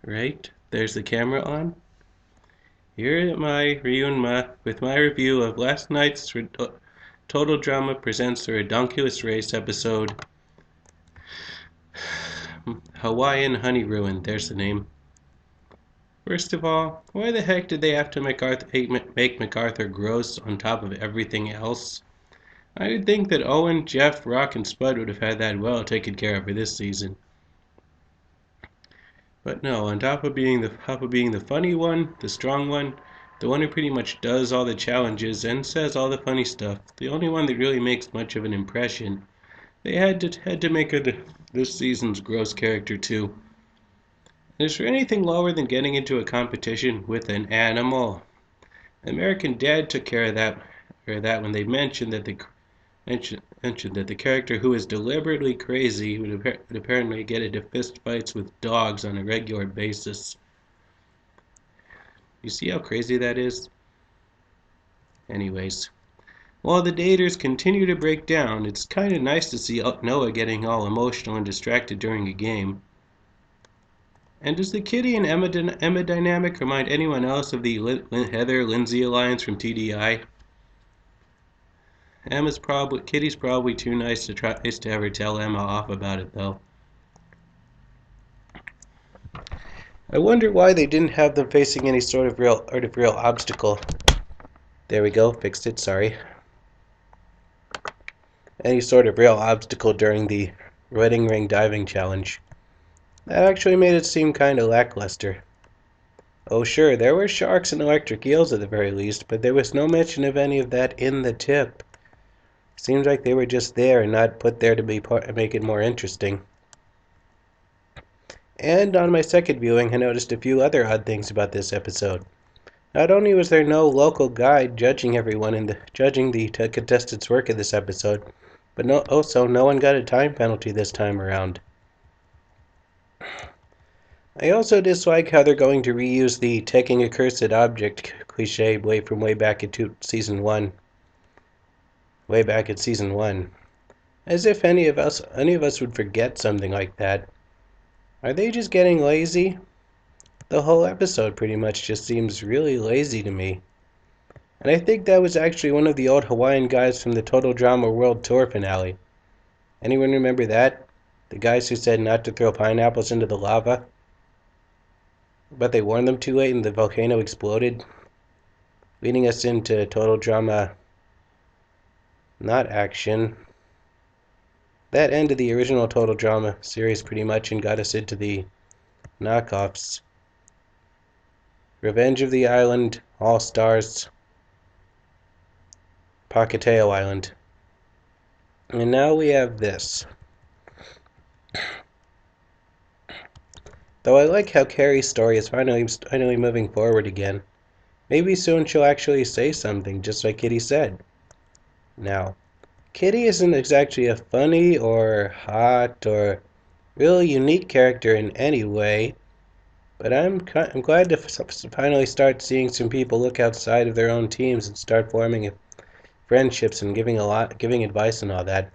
Right, there's the camera on. Here am I, with my review of last night's Total Drama Presents the Redonkulous Race episode, Hawaiian Honeyruin. There's the name. First of all, why the heck did they have to make MacArthur gross on top of everything else? I would think that Owen, Jeff, Rock, and Spud would have had that well taken care of for this season. But no, on top of being the funny one, the strong one, the one who pretty much does all the challenges and says all the funny stuff, the only one that really makes much of an impression, they had to make this season's gross character too. Is there anything lower than getting into a competition with an animal? American Dad took care of that when they mentioned that the character who is deliberately crazy would apparently get into fistfights with dogs on a regular basis. You see how crazy that is? Anyways, while the daters continue to break down, it's kind of nice to see Noah getting all emotional and distracted during a game. And does the Kitty and Emma dynamic remind anyone else of the Heather-Lindsay alliance from TDI? Kitty's probably too nice to ever tell Emma off about it, though. I wonder why they didn't have them facing any sort of real obstacle. There we go, fixed it, sorry. Any sort of real obstacle during the wedding ring diving challenge. That actually made it seem kind of lackluster. Oh sure, there were sharks and electric eels at the very least, but there was no mention of any of that in the tip. Seems like they were just there and not put there to make it more interesting. And on my second viewing, I noticed a few other odd things about this episode. Not only was there no local guide judging everyone and judging the contestants' work in this episode, but also no one got a time penalty this time around. I also dislike how they're going to reuse the taking a cursed object cliche way back into season 1. Way back in season 1. As if any of us would forget something like that. Are they just getting lazy? The whole episode pretty much just seems really lazy to me. And I think that was actually one of the old Hawaiian guys from the Total Drama World Tour finale. Anyone remember that? The guys who said not to throw pineapples into the lava? But they warned them too late and the volcano exploded, leading us into Total Drama, not action. That ended the original Total Drama series pretty much and got us into the knockoffs. Revenge of the Island, All Stars, Pocateo Island. And now we have this. Though I like how Carrie's story is finally moving forward again. Maybe soon she'll actually say something, just like Kitty said. Now, Kitty isn't exactly a funny or hot or really unique character in any way, but I'm glad to finally start seeing some people look outside of their own teams and start forming friendships and giving advice and all that.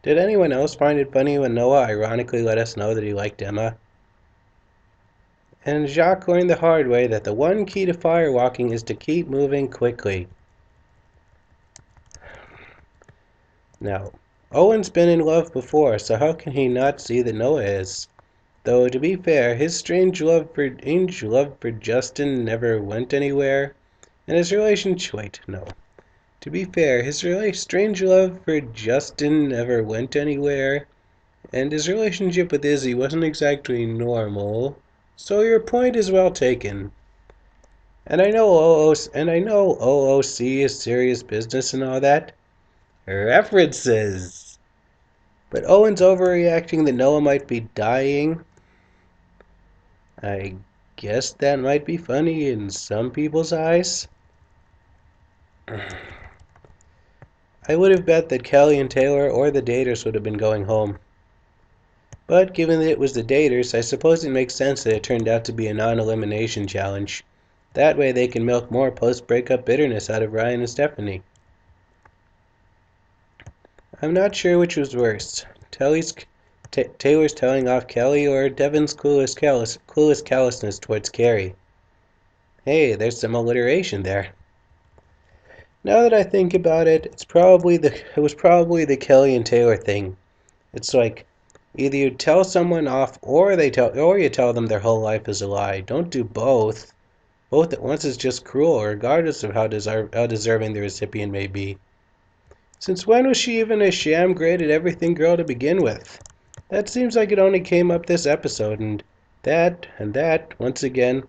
Did anyone else find it funny when Noah ironically let us know that he liked Emma? And Jacques learned the hard way that the one key to firewalking is to keep moving quickly. Now, Owen's been in love before, so how can he not see that Noah is? Though, to be fair, his strange love for Justin never went anywhere, and his relationship... To be fair, his strange love for Justin never went anywhere, and his relationship with Izzy wasn't exactly normal, so your point is well taken. And I know OOC is serious business and all that. References! But Owen's overreacting that Noah might be dying. I guess that might be funny in some people's eyes. I would have bet that Kelly and Taylor or the daters would have been going home. But given that it was the daters, I suppose it makes sense that it turned out to be a non-elimination challenge. That way they can milk more post-breakup bitterness out of Ryan and Stephanie. I'm not sure which was worse, Taylor's telling off Kelly or Devon's clueless callousness towards Carrie. Hey, there's some alliteration there. Now that I think about it, it was probably the Kelly and Taylor thing. It's like either you tell someone off or you tell them their whole life is a lie. Don't do both. Both at once is just cruel, regardless of how deserving the recipient may be. Since when was she even a sham great at everything girl to begin with? That seems like it only came up this episode, and that, once again,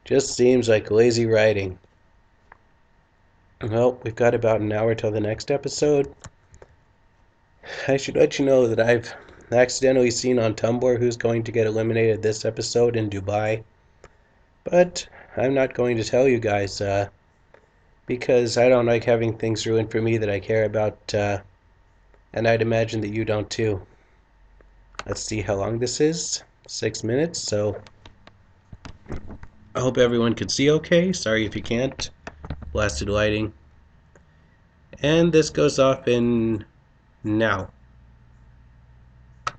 just seems like lazy writing. Well, we've got about an hour till the next episode. I should let you know that I've accidentally seen on Tumblr who's going to get eliminated this episode in Dubai. But I'm not going to tell you guys, because I don't like having things ruined for me that I care about, and I'd imagine that you don't too. Let's see how long this is. 6 minutes, so I hope everyone can see okay. Sorry if you can't. Blasted lighting. And this goes off in now.